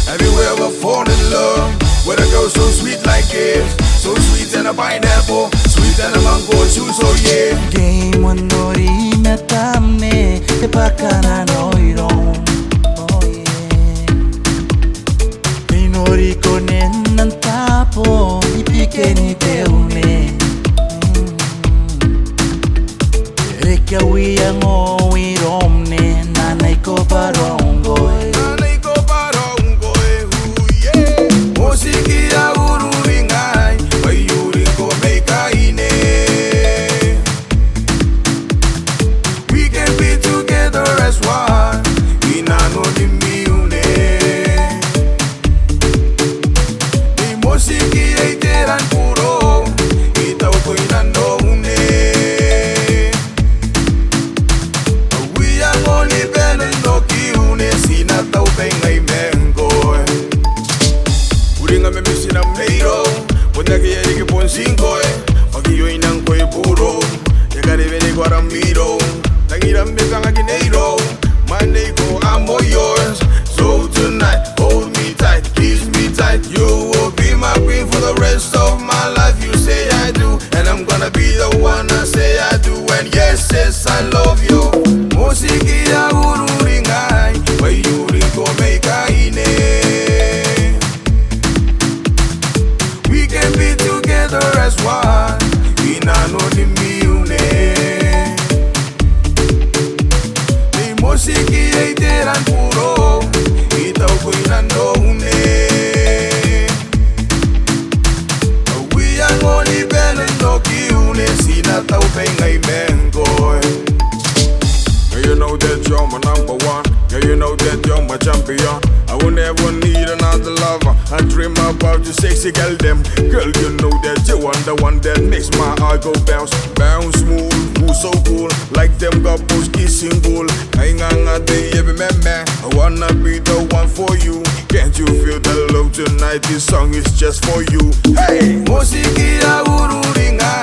Have you ever fallen in love with a girl so sweet like this? So sweet and a pineapple, sweet and a mango juice, oh yeah. Game one nori metamne te pakana noirong, oh yeah. Minori konen nantapo ipikeni teune. Reka wiango wiromne nanay ko baronggoy. Nanay ko baronggoy, oh yeah. Motikia ururingay, mayuri ko may kaine. We can be together as one, inano di miune. Di Motikia iteran puro, itaw ko inano une. Sinataw pengay mengo uringa me misina meiro Wanda que yari que pon cinco Maki yo inang ko'y puro Yagari vene ko aramiro Nangiram me kang agineiro Manay ko I'm all yours. So tonight hold me tight, kiss me tight. You will be my queen for the rest of my life. You say I do, and I'm gonna be the one I say I do. And yes, yes, I love you. Motikia ururingay, mayuri ko may kaine. We can be together as one, inano ni miune. Ni Motikia iteran puro, itaw ko inano une. We are only benen no kiune, sinataw pengay mengoy. You know that you're my number one. Yeah, you know that you're my champion. I will never need another lover. I dream about you sexy girl them. Girl, you know that you are the one that makes my heart go bounce. Bounce smooth, who's so cool. Like them couples kissing cool. Hang on a day every man. I wanna be the one for you. Can't you feel the love tonight? This song is just for you. Hey, Motikia ururingay.